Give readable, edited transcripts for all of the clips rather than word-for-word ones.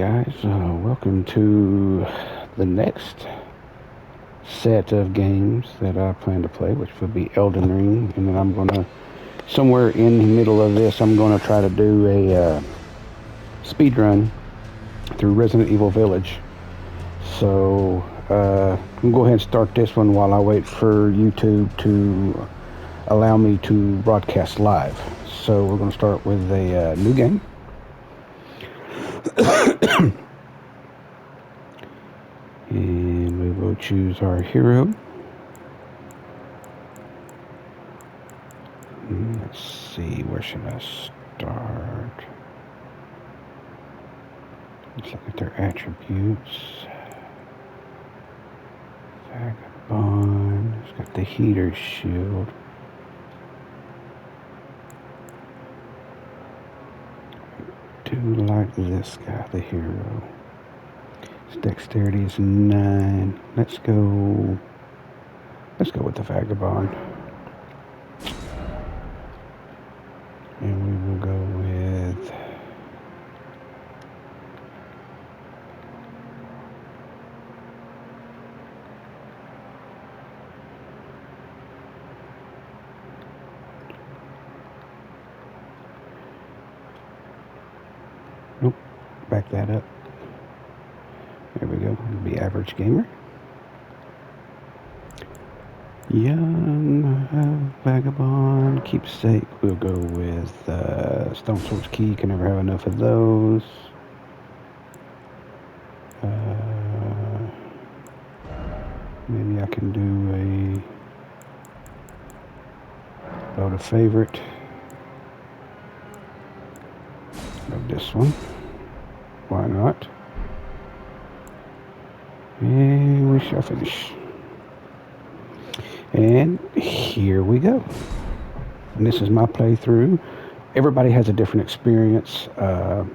guys, welcome to the next set of games that I plan to play, which will be Elden Ring, and then I'm going to, somewhere in the middle of this, I'm going to try to do a speed run through Resident Evil Village. So I'm going to go ahead and start this one while I wait for YouTube to allow me to broadcast live. So we're going to start with a new game. And we will choose our hero. Let's see, where should I start? Let's look at their attributes. Vagabond, it's got the heater shield. I do like this guy, the hero. His dexterity is 9. Let's go with the Vagabond. And we will go with nope, back that up. There we go. It'll be average gamer. Young Vagabond, keepsake. We'll go with Stone Sword's Key. Can never have enough of those. Maybe I can do a load of favorite. Of this one. Why not? And we shall finish. And here we go. And this is my playthrough. Everybody has a different experience. For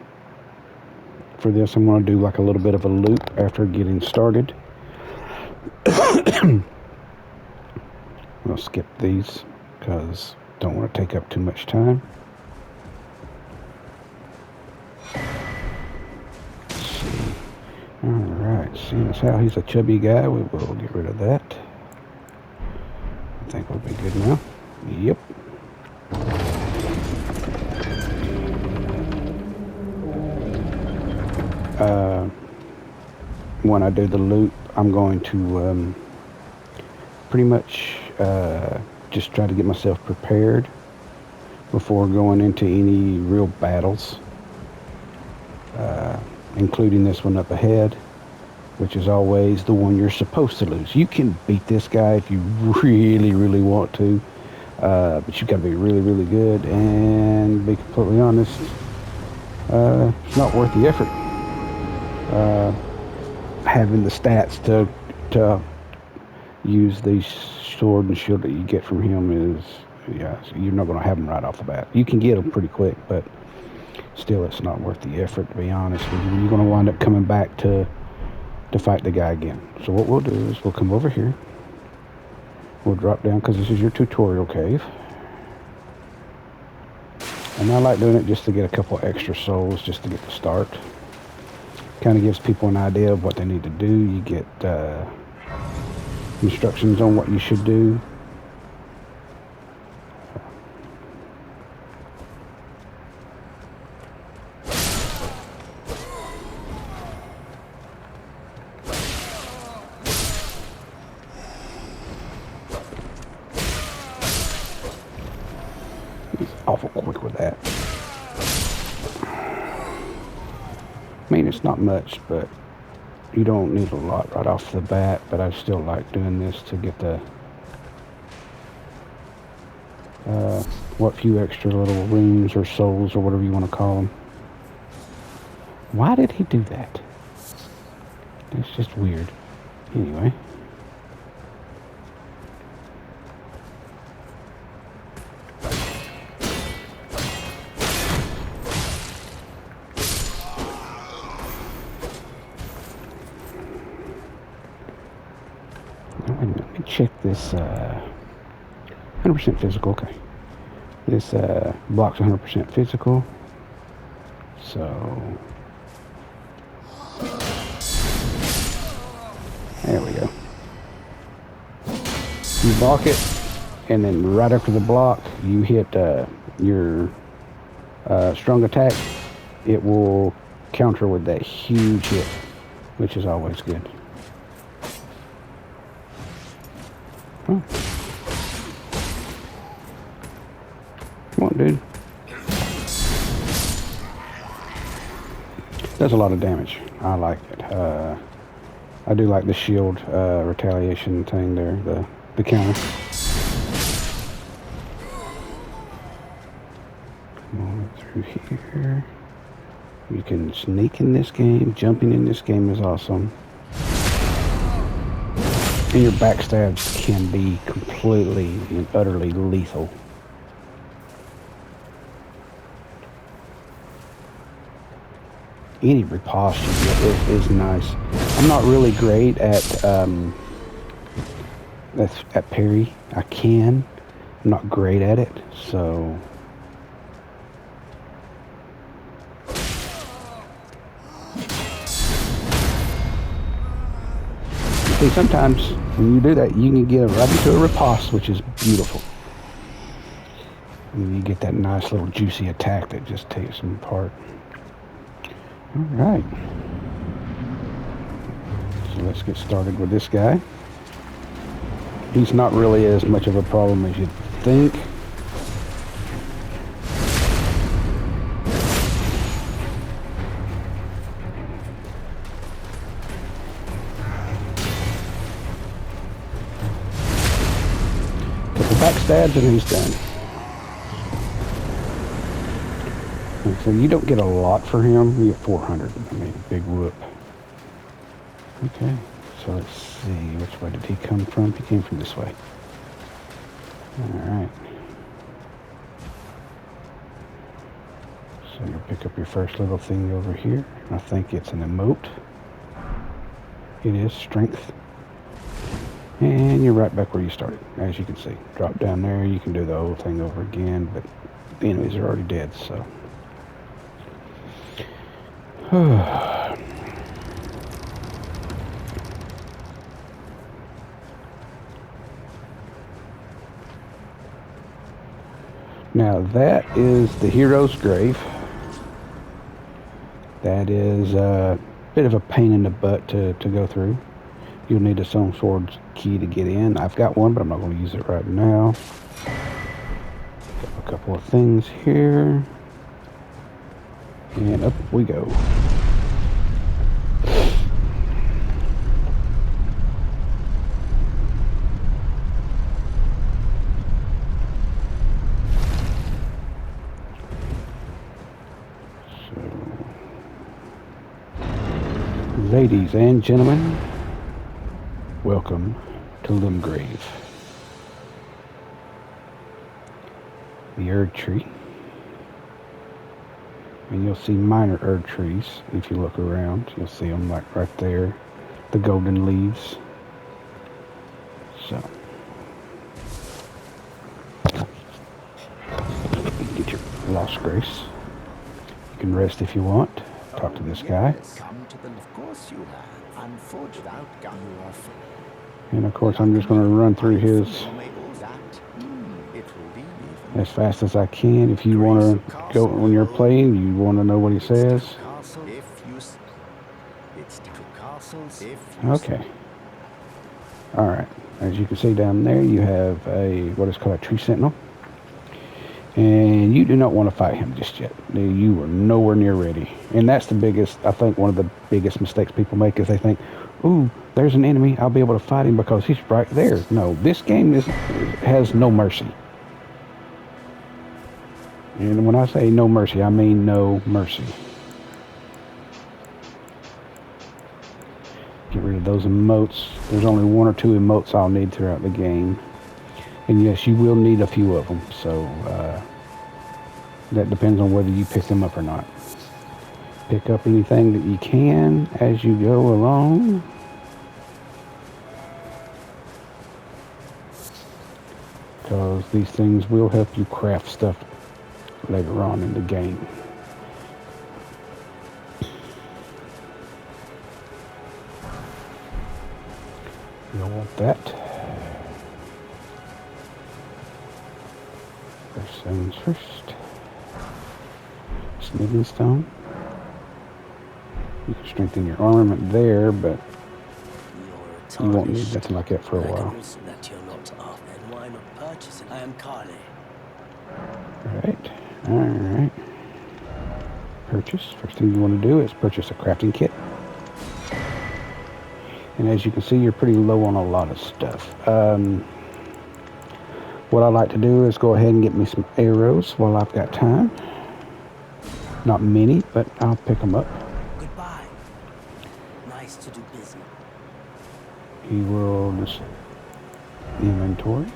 this, I'm going to do like a little bit of a loop after getting started. We'll skip these because don't want to take up too much time. Alright, seeing as how he's a chubby guy, we will get rid of that. I think we'll be good now. Yep. When I do the loop, I'm going to pretty much just try to get myself prepared before going into any real battles, including this one up ahead, which is always the one you're supposed to lose. You can beat this guy if you really, really want to, but you've got to be really, really good, and be completely honest, it's not worth the effort. Having the stats to use the sword and shield that you get from him is, yeah, so you're not going to have them right off the bat. You can get them pretty quick, but still, it's not worth the effort, to be honest with you. You're going to wind up coming back to fight the guy again. So what we'll do is we'll come over here. We'll drop down because this is your tutorial cave. And I like doing it just to get a couple extra souls just to get the start. Kind of gives people an idea of what they need to do. You get instructions on what you should do. He's awful quick with that. I mean, it's not much, but you don't need a lot right off the bat, but I still like doing this to get the what few extra little runes or souls or whatever you want to call them. Why did he do that? It's just weird. Anyway. Let me check this 100% physical. Okay, this blocks 100% physical, so block it, and then right after the block, you hit your strong attack, it will counter with that huge hit, which is always good. Oh. Come on, dude. Does a lot of damage. I like it. I do like the shield retaliation thing there, the counter. Come on through here. You can sneak in this game. Jumping in this game is awesome. And your backstabs can be completely and utterly lethal. Any riposte you get is nice. I'm not really great at parry. I can. I'm not great at it, so. See, sometimes when you do that, you can get right into a riposte, which is beautiful. And you get that nice little juicy attack that just takes them apart. All right. So let's get started with this guy. He's not really as much of a problem as you'd think. Couple backstabs and he's done. So you don't get a lot for him. You get 400. I mean, big whoop. Okay, so let's see. Which way did he come from? He came from this way. Alright. So you'll pick up your first little thing over here. I think it's an emote. It is strength. And you're right back where you started, as you can see. Drop down there. You can do the whole thing over again, but the enemies are already dead, so. Now that is the hero's grave. That is a bit of a pain in the butt to go through. You'll need a Stone Sword key to get in. I've got one, but I'm not going to use it right now. Got a couple of things here. And up we go. Ladies and gentlemen, welcome to Limgrave. The Erd Tree. And you'll see minor Erd trees if you look around. You'll see them like right there. The golden leaves. So. Get your lost grace. You can rest if you want. Talk to this guy. And of course I'm just going to run through his as fast as I can. If you want to go when you're playing, you want to know what he says. Okay. Alright. As you can see down there, you have what is called a tree sentinel. And you do not want to fight him just yet. You are nowhere near ready. And that's the biggest, I think one of the biggest mistakes people make is they think, ooh, there's an enemy, I'll be able to fight him because he's right there. No, this game has no mercy. And when I say no mercy, I mean no mercy. Get rid of those emotes. There's only one or two emotes I'll need throughout the game. And yes, you will need a few of them, so that depends on whether you pick them up or not. Pick up anything that you can as you go along. Because these things will help you craft stuff later on in the game. You'll want that. Stones first. Smithing stone. You can strengthen your armament there, but you won't need nothing like that for a while. That you're not off, then why not purchase it? I am Carly. Alright. Purchase. First thing you want to do is purchase a crafting kit. And as you can see, you're pretty low on a lot of stuff. What I like to do is go ahead and get me some arrows while I've got time. Not many, but I'll pick them up. Goodbye. Nice to do business. He will just inventory.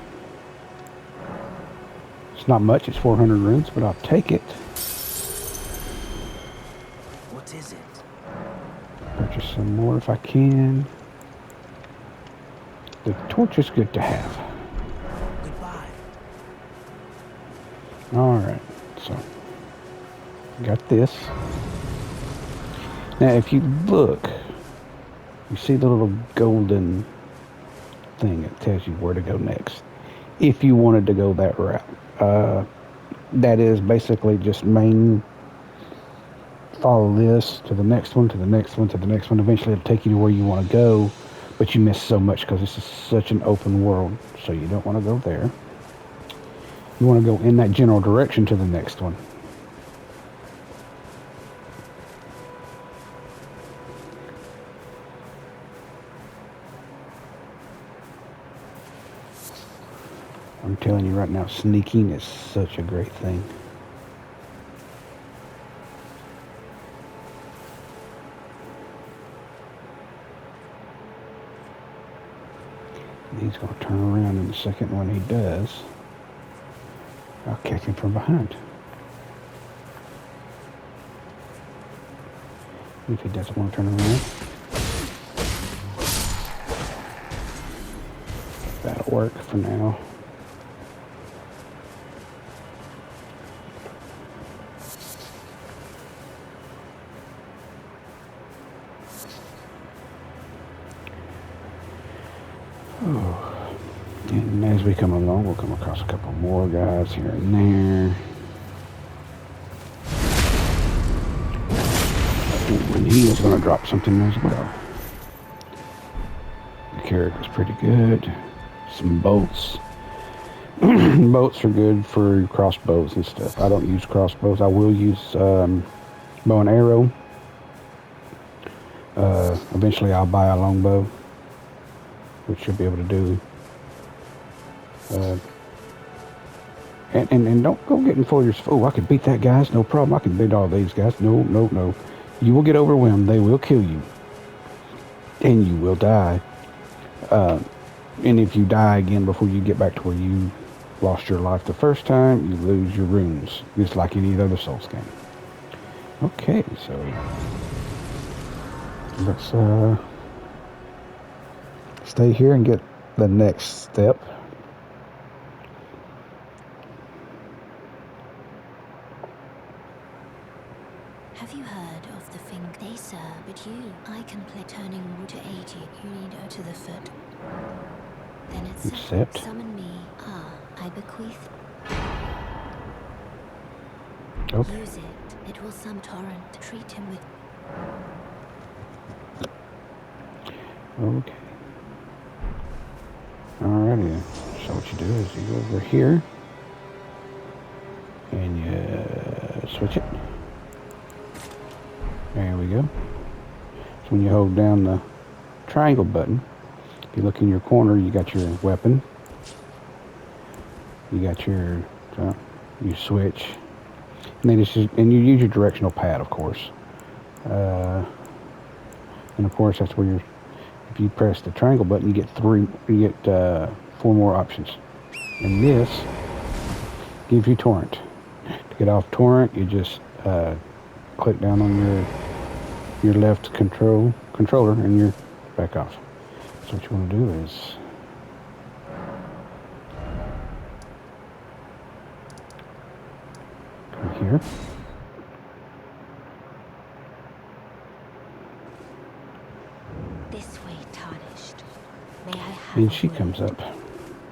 It's not much, it's 400 runes, but I'll take it. What is it? Purchase some more if I can. The torch is good to have. Goodbye. Alright, so got this. Now if you look, you see the little golden thing that tells you where to go next. If you wanted to go that route. That is basically just follow this to the next one, to the next one, to the next one. Eventually it'll take you to where you want to go, but you miss so much because this is such an open world. So you don't want to go there. You want to go in that general direction to the next one. I'm telling you right now, sneaking is such a great thing. He's going to turn around in a second. When he does, I'll catch him from behind. If he doesn't want to turn around, that'll work for now. Oh. And as we come along, we'll come across a couple more guys here and there. And he is going to drop something as well. The carrot is pretty good. Some bolts. Bolts are good for crossbows and stuff. I don't use crossbows. I will use bow and arrow. Eventually I'll buy a longbow, which you'll be able to do. And don't go getting for yourself. Oh, I can beat that guy. No problem. I can beat all these guys. No, no, no. You will get overwhelmed. They will kill you. And you will die. And if you die again before you get back to where you lost your life the first time, you lose your runes. Just like any other Souls game. Okay, so let's stay here and get the next step. Have you heard of the thing they serve? But I can play turning wood to 80. You need go to the foot. Then it's Accept. Summon me. I bequeath. Okay. Use it. It will some torrent. Treat him with. Okay. Alrighty then. So what you do is you go over here and you switch it. There we go. So when you hold down the triangle button, if you look in your corner, you got your weapon. You got your, you switch. And then it's just, and you use your directional pad, of course. And of course, that's where you're, if you press the triangle button, you get 4 more options. And this gives you torrent. To get off torrent, you just click down on your left controller and you're back off. So what you want to do is come here. This way, tarnished. May I have And she comes up.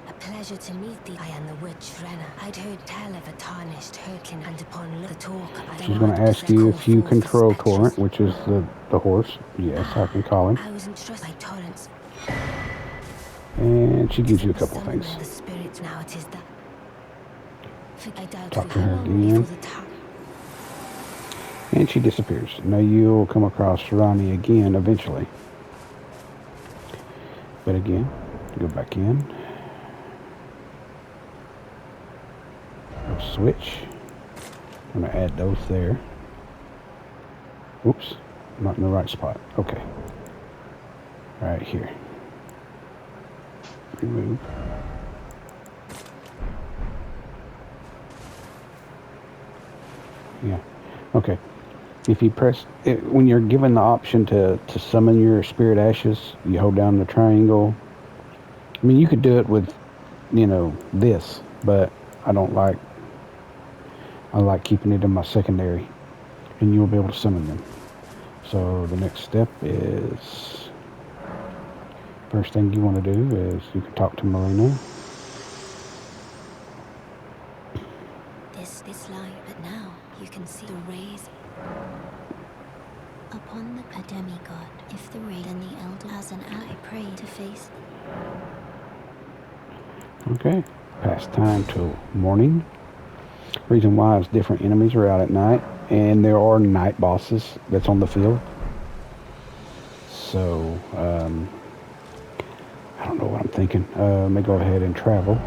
a pleasure. pleasure to meet thee. I am the witch Renna. I'd heard tell of a tarnished hurtling, and upon the talk I She's going to ask you if you control Torrent, which is the horse. Yes, I can call him. I was entrusted by Torrents. And she gives you a couple Summon things. the spirits now. It is that. I doubt Talk we to her how long again. before the time. And she disappears. Now you'll come across Ronnie again eventually. But again, go back in. Go switch. I'm going to add those there. Oops, not in the right spot. Okay. Right here. Remove. Yeah. Okay. If you press it, when you're given the option to summon your spirit ashes, you hold down the triangle. I mean, you could do it with, you know, this, but I don't like. I like keeping it in my secondary, and you'll be able to summon them. So the next step is, first thing you want to do is you can talk to Marina. This light, but now you can see the rays upon the demigod. If the ray and the elder has an eye, pray to face. Okay, past time till morning. Reason why is different enemies are out at night, and there are night bosses that's on the field. So I don't know what I'm thinking. Let me go ahead and travel.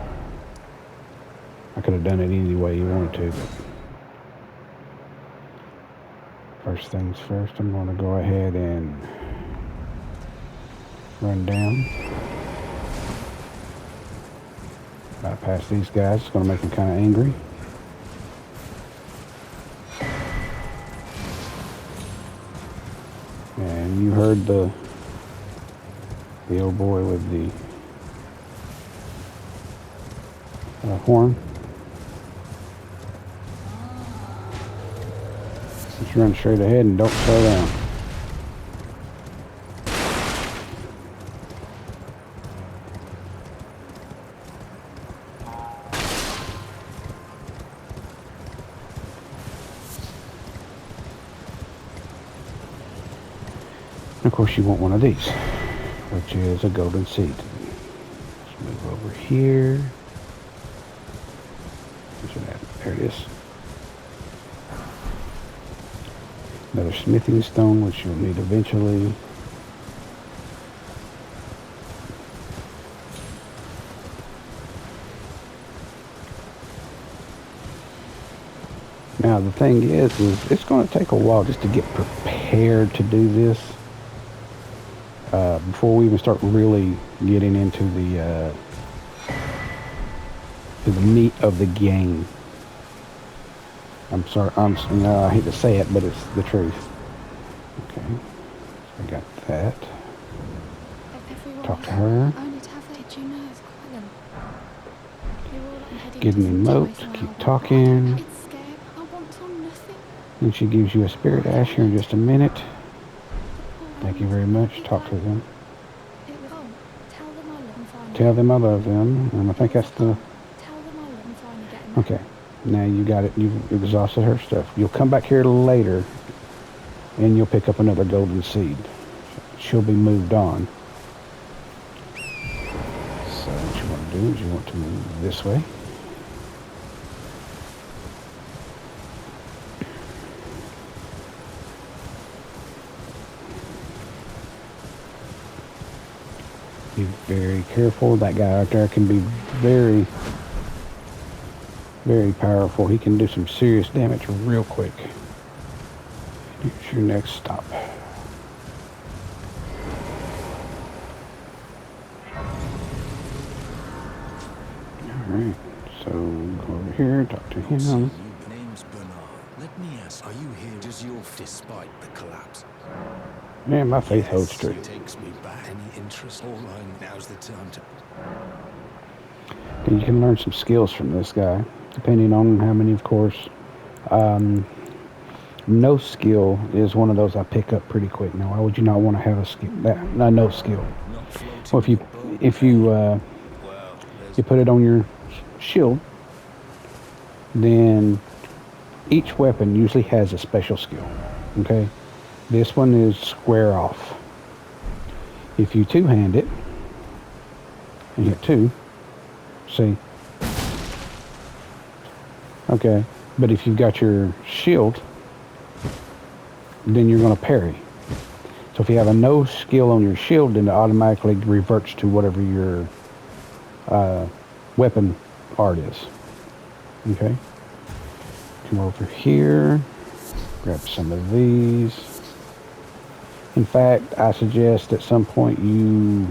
I could have done it any way you wanted to, but first things first, I'm going to go ahead and run down. Bypass these guys. It's going to make them kind of angry. And you heard the old boy with the horn. Just run straight ahead and don't slow down. And of course you want one of these, which is a golden seed. Let's move over here. There it is. Another smithing stone, which you'll need eventually. Now the thing is it's going to take a while just to get prepared to do this. Before we even start really getting into the meat of the game. I'm sorry, I hate to say it, but it's the truth. Okay, so I got that. Talk to her. Give me moat, keep talking. And she gives you a spirit ash here in just a minute. Thank you very much. Talk to them. Tell them I love them. And I think that's the... Okay. Now you got it. You've exhausted her stuff. You'll come back here later and you'll pick up another golden seed. She'll be moved on. So what you want to do is you want to move this way. Be very careful. That guy right there can be very, very powerful. He can do some serious damage real quick. Here's your next stop. Alright, so go over here, talk to him. Name's Bernard. Let me ask, are you here? Does your despite the collapse? Man, my faith holds true. Takes me back. Any interest? All right, now's the time to. And you can learn some skills from this guy, depending on how many, of course. No skill is one of those I pick up pretty quick. Now, why would you not want to have a skill? No skill. Well, if you you put it on your shield, then each weapon usually has a special skill. Okay, this one is square off. If you two-hand it and hit two, see? Okay, but if you've got your shield, then you're going to parry. So if you have a no skill on your shield, then it automatically reverts to whatever your weapon art is. Okay, come over here, grab some of these. In fact, I suggest at some point you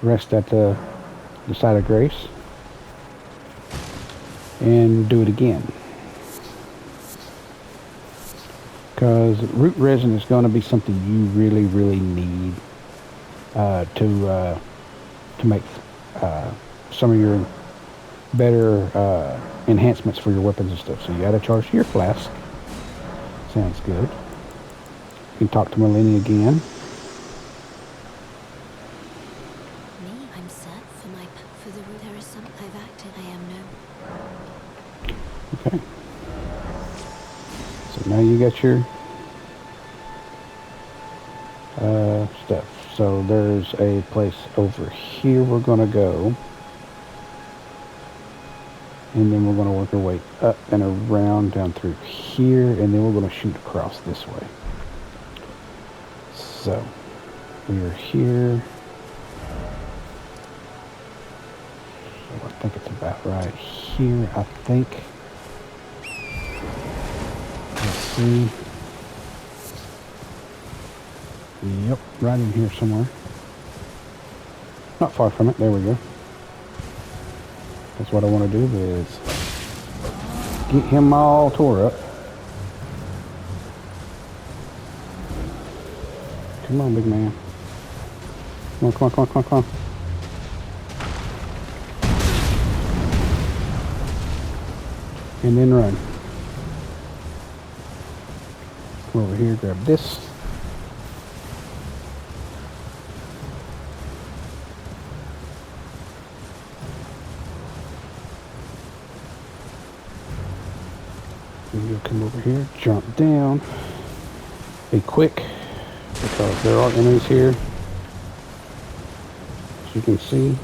rest at the side of grace and do it again. Because root resin is going to be something you really, really need to make some of your better enhancements for your weapons and stuff. So you got to charge your flask. Sounds good. You can talk to Melanie again. Me, I'm set for the root. There is some I've acted. I am no. Okay. So now you got your stuff. So there's a place over here we're going to go. And then we're going to work our way up and around down through here. And then we're going to shoot across this way. So we are here. So I think it's about right here, I think. Let's see. Yep, right in here somewhere. Not far from it. There we go. That's what I want to do is get him all tore up. Come on, big man. Come on, come on, come on, come on, come on. And then run. Come over here, grab this. And you'll come over here, jump down. Be quick, because there are enemies here, as you can see.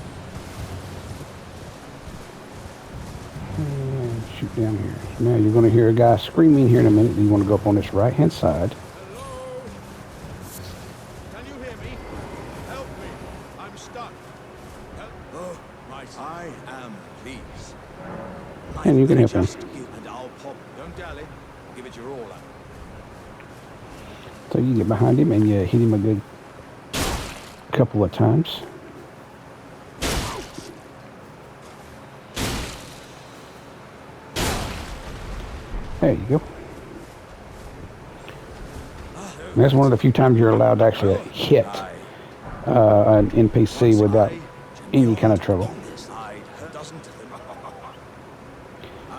And shoot down here. Now you're going to hear a guy screaming here in a minute. You want to go up on this right hand side. Hello? Can you hear me? Help me. I'm stuck. Help. Oh, right. I am pleased. And you can help him. And I'll pop. Don't dally. Give it your all. So you get behind him and you hit him a good couple of times. There you go. And that's one of the few times you're allowed to actually hit an NPC without any kind of trouble.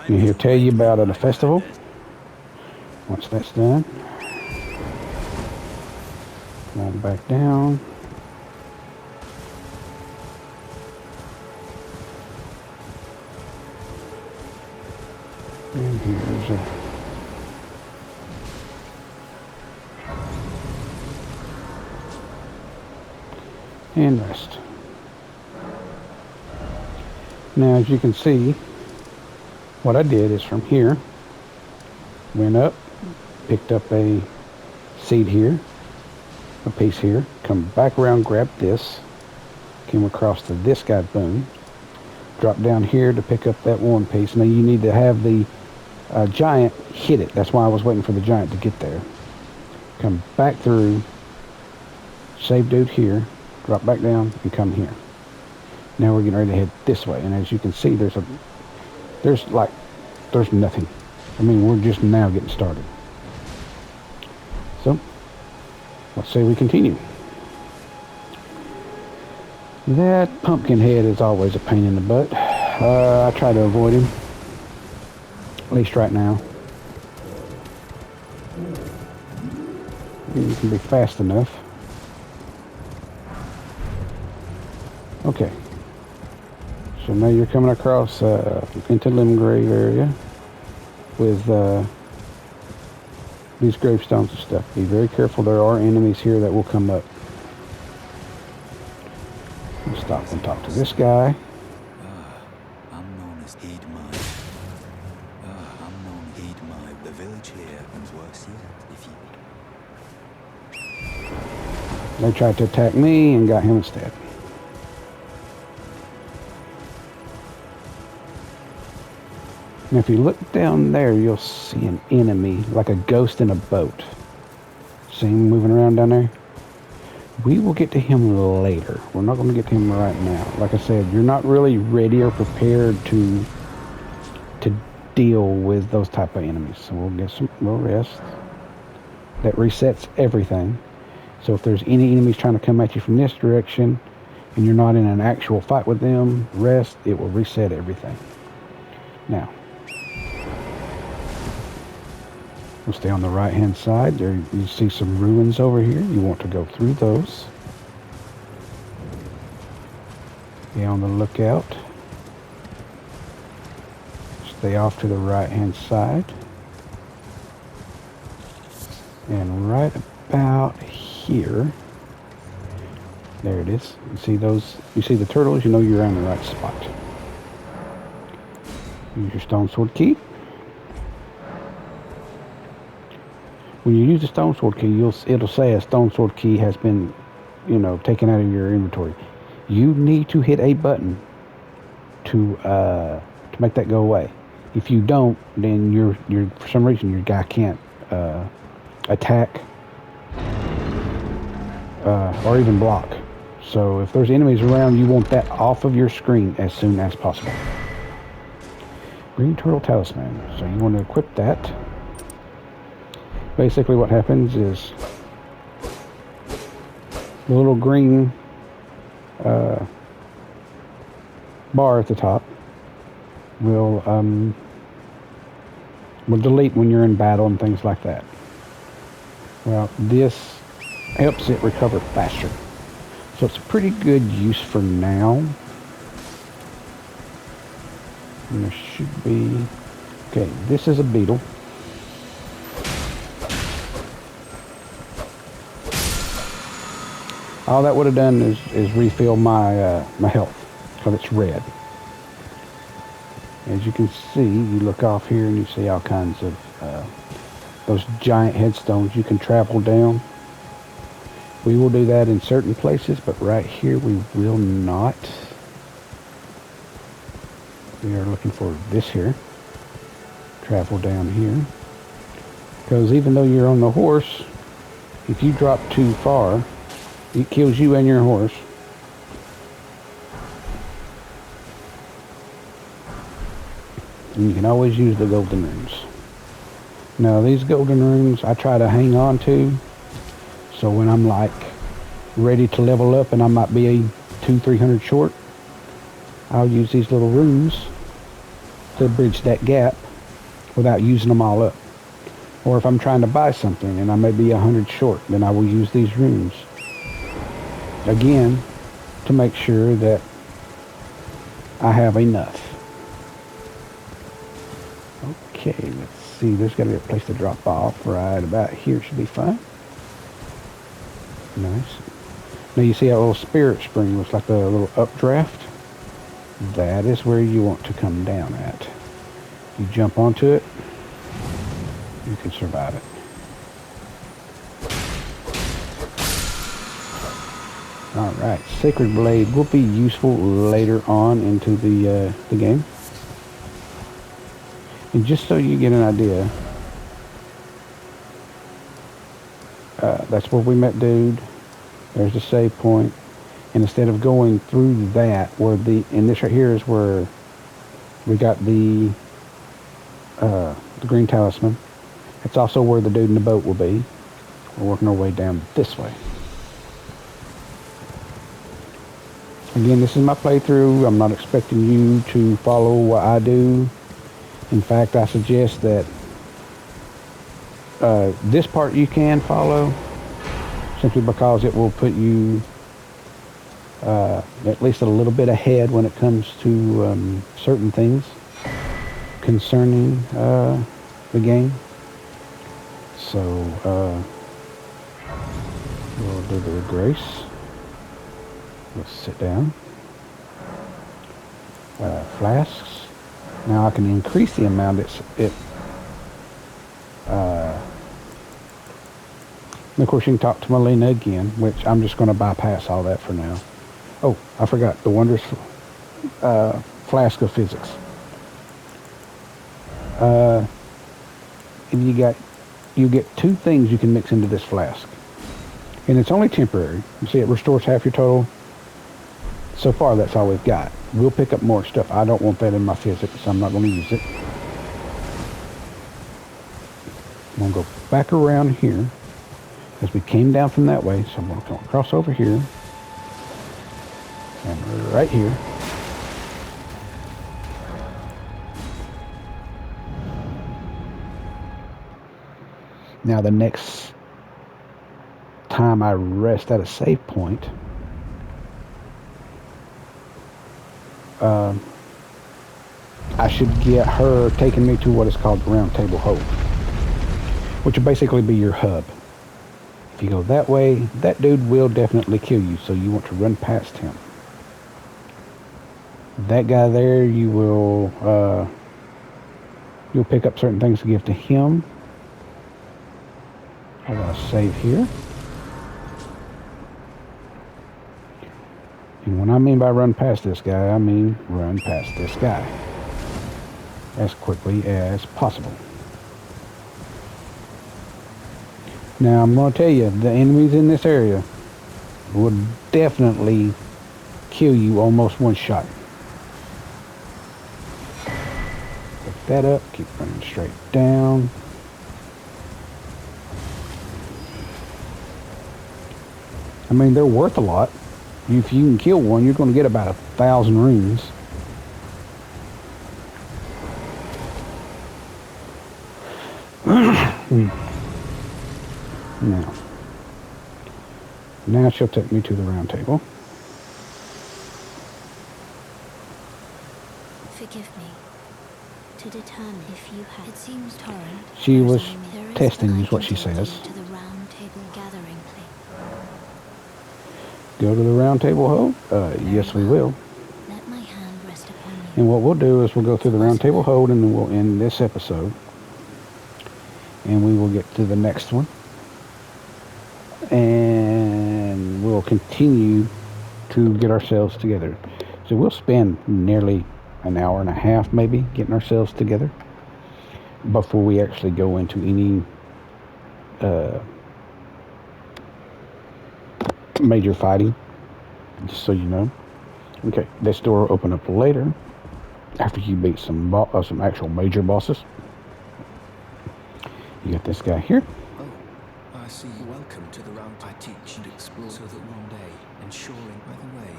And he'll tell you about it at a festival. Once that's done, come on back down. And here's a and rest. Now, as you can see, what I did is from here, went up, picked up a seed here, a piece here, come back around, grab this, came across to this guy, boom, drop down here to pick up that one piece. Now you need to have the giant hit it. That's why I was waiting for the giant to get there. Come back through, save dude here, drop back down, and come here. Now we're getting ready to head this way, and as you can see, there's nothing. I mean, we're just now getting started. So, let's say we continue. That pumpkin head is always a pain in the butt. I try to avoid him, at least right now. You can be fast enough. Okay. So now you're coming across into Limgrave area with these gravestones and stuff. Be very careful. There are enemies here that will come up. Let's stop and talk to this guy. I'm known as Heed My. I'm known Heed My. The village here and works here. If you. They tried to attack me and got him instead. Now if you look down there, you'll see an enemy, like a ghost in a boat. See him moving around down there? We will get to him later. We're not going to get to him right now. Like I said, you're not really ready or prepared to deal with those type of enemies. So we'll rest. That resets everything. So if there's any enemies trying to come at you from this direction and you're not in an actual fight with them, rest, it will reset everything. Now, we'll stay on the right hand side. There you see some ruins over here. You want to go through those. Be on the lookout. Stay off to the right hand side. And right about here, there it is. You see those, you see the turtles, you know you're on the right spot. Use your stone sword key. When you use the stone sword key, it'll say a stone sword key has been, taken out of your inventory. You need to hit a button to make that go away. If you don't, then you're for some reason your guy can't attack or even block. So if there's enemies around, you want that off of your screen as soon as possible. Green Turtle Talisman. So you want to equip that. Basically what happens is the little green bar at the top will delete when you're in battle and things like that. Well, this helps it recover faster. So it's a pretty good use for now. And there should be... Okay, this is a beetle. All that would have done is refill my my health, because it's red. As you can see, you look off here and you see all kinds of those giant headstones you can travel down. We will do that in certain places, but right here we will not. We are looking for this here. Travel down here. Because even though you're on the horse, if you drop too far, it kills you and your horse. And you can always use the golden runes. Now these golden runes I try to hang on to, so when I'm like ready to level up and I might be 200-300 short, I'll use these little runes to bridge that gap without using them all up. Or if I'm trying to buy something and I may be 100 short, then I will use these runes again to make sure that I have enough. Okay, let's see, there's got to be a place to drop off right about here. Should be fine. Nice. Now you see a little spirit spring, looks like a little updraft. That is where you want to come down at. You jump onto it, you can survive it. Alright, Sacred Blade will be useful later on into the game. And just so you get an idea, that's where we met Dude. There's the save point. And instead of going through that, and this right here is where we got the green talisman. It's also where the dude in the boat will be. We're working our way down this way. Again, this is my playthrough. I'm not expecting you to follow what I do. In fact, I suggest that this part you can follow, simply because it will put you at least a little bit ahead when it comes to certain things concerning the game. So we'll do the grace. Let's sit down. Flasks. Now I can increase the amount and of course you can talk to Melina again, which I'm just going to bypass all that for now. Oh, I forgot the wondrous flask of physics. And you get two things you can mix into this flask, and it's only temporary. You see, it restores half your total. So far, that's all we've got. We'll pick up more stuff. I don't want that in my physics, so I'm not going to use it. I'm going to go back around here, as we came down from that way. So I'm going to come across over here, and right here. Now the next time I rest at a save point, I should get her taking me to what is called the Round Table Hold, which will basically be your hub. If you go that way, that dude will definitely kill you, so you want to run past him. That guy there, you'll pick up certain things to give to him. I'm going to save here. And when I mean by run past this guy, I mean run past this guy as quickly as possible. Now I'm going to tell you, the enemies in this area will definitely kill you almost one shot. Pick that up, keep running straight down. I mean, they're worth a lot. If you can kill one, you're going to get about 1,000 runes. Now she'll take me to the round table. Forgive me. To determine if you had... It seems Torrent... She was testing, is what she says. To the round table gathering place. Go to the round table hold? Yes, we will. Let my hand rest upon you. And what we'll do is we'll go through the round table hold, and then we'll end this episode. And we will get to the next one. And we'll continue to get ourselves together. So we'll spend nearly an hour and a half, maybe, getting ourselves together before we actually go into any major fighting, just so you know. Okay, this door will open up later after you beat some actual major bosses. You got this guy here. Oh, I see. Welcome to the round. I teach and explore so that one day, ensuring by the way.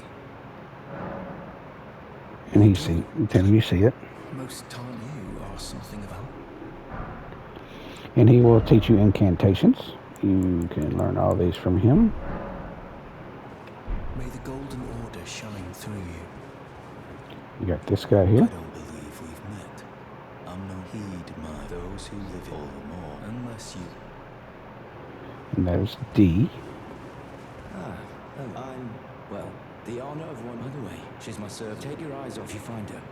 And he's telling you see it. Most time you are something of help. And he will teach you incantations. You can learn all these from him. May the golden order shine through you. You got this guy here. I don't believe we've met. I'm no heed my those who live all the more, unless you... And there's D. I'm, well, the honor of one. By the way, she's my servant. Take your eyes off you find her.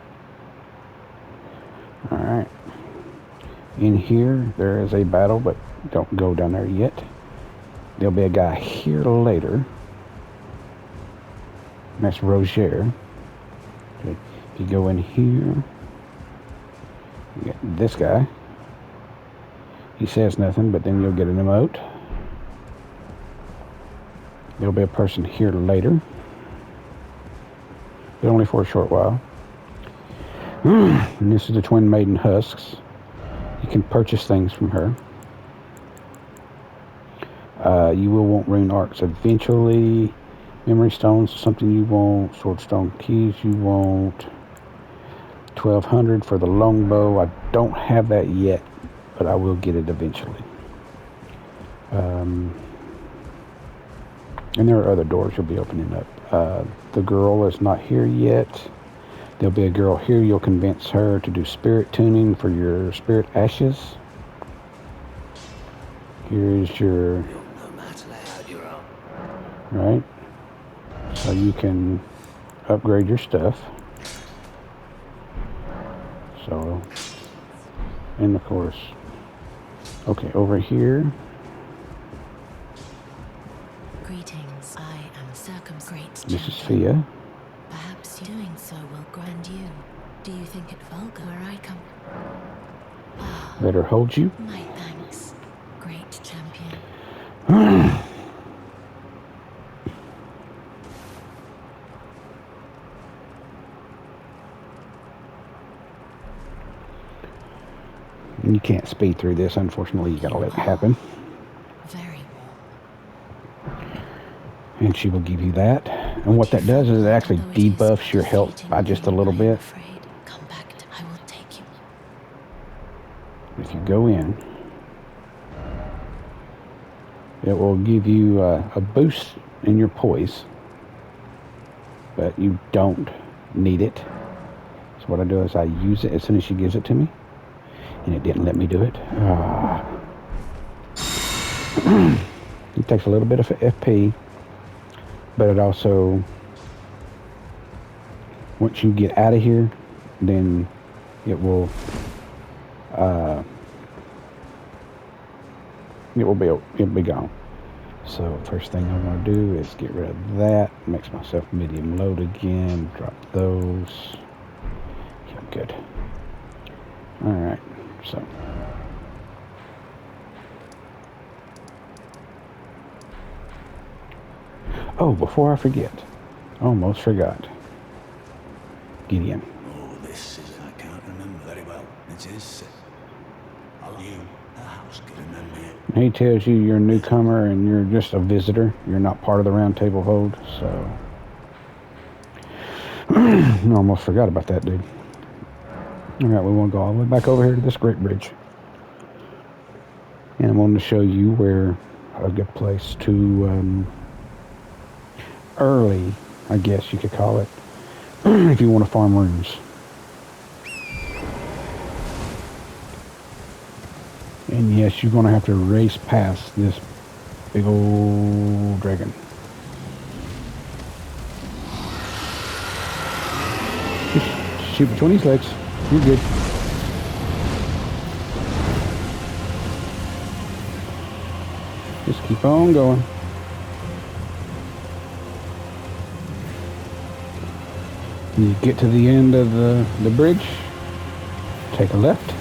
Alright. In here, there is a battle, but don't go down there yet. There'll be a guy here later. And that's Roger. Okay. If you go in here, you get this guy. He says nothing, but then you'll get an emote. There'll be a person here later, but only for a short while. And this is the Twin Maiden Husks. You can purchase things from her. You will want rune arcs eventually. Memory stones, something you want. Swordstone keys, you want. 1,200 for the longbow. I don't have that yet, but I will get it eventually. And there are other doors you'll be opening up. The girl is not here yet. There'll be a girl here. You'll convince her to do spirit tuning for your spirit ashes. Here's your... Right? So you can upgrade your stuff. So, and of course, okay, over here. Greetings. I am great This is champion. Fia. Perhaps doing so will grant you. Do you think it vulgar where I come? Ah, Let her hold you. my thanks, great champion. You can't speed through this, unfortunately. You gotta let it happen. Very warm. And she will give you that. And what that does is it actually debuffs your health by just a little bit. Come back to, I will take you. If you go in, it will give you a boost in your poise, but you don't need it. So what I do is I use it as soon as she gives it to me, and it didn't let me do it. It takes a little bit of FP, but it also, once you get out of here, then it will it'll be gone. So first thing I want to do is get rid of that. Makes myself medium load again. Drop those. Okay, good. All right. So oh, before I forget, almost forgot. Gideon. Oh, this is... I can't remember very well. It is... I'll you, the house, can remember it. He tells you you're a newcomer and you're just a visitor. You're not part of the round table hold, so... I almost forgot about that, dude. Alright, we want to go all the way back over here to this great bridge. And I wanted to show you where a good place to... early, I guess you could call it, if you want to farm runes. And yes, you're going to have to race past this big old dragon. Just shoot between his legs. You're good. Just keep on going. You get to the end of the bridge, take a left.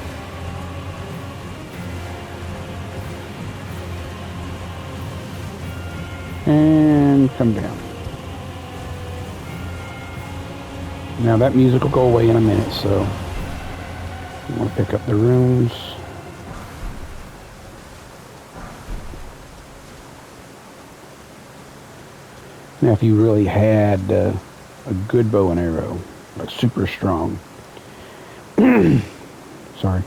And come down. Now that music will go away in a minute, so you want to pick up the runes. Now if you really had a good bow and arrow, like super strong, sorry,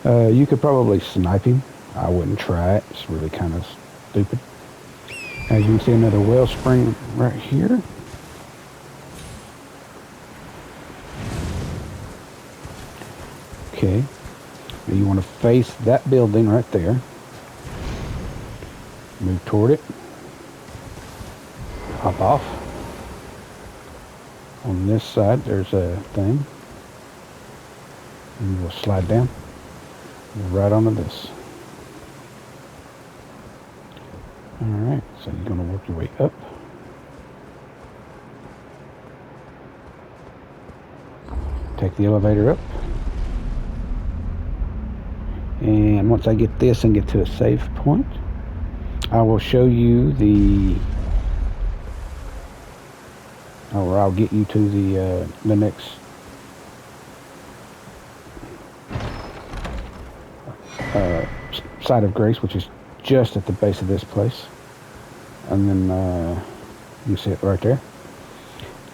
you could probably snipe him. I wouldn't try it. It's really kind of stupid. As you can see, another wellspring right here. Okay, now you want to face that building right there. Move toward it. Hop off. On this side, there's a thing. And we'll slide down right onto this. Alright, so you're going to work your way up. Take the elevator up. And once I get this and get to a safe point, I will show you or I'll get you to the next site of grace, which is just at the base of this place. And then you see it right there.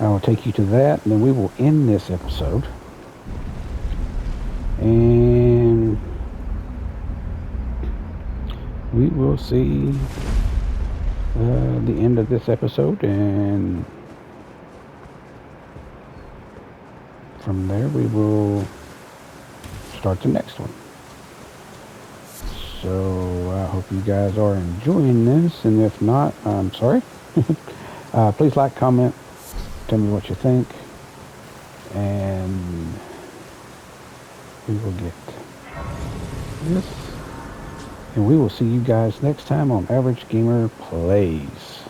I will take you to that, and then we will end this episode. And we will see the end of this episode, and from there we will start the next one. So I hope you guys are enjoying this, and if not, I'm sorry. Please like, comment, tell me what you think, and we will get this, and we will see you guys next time on Average Gamer Plays.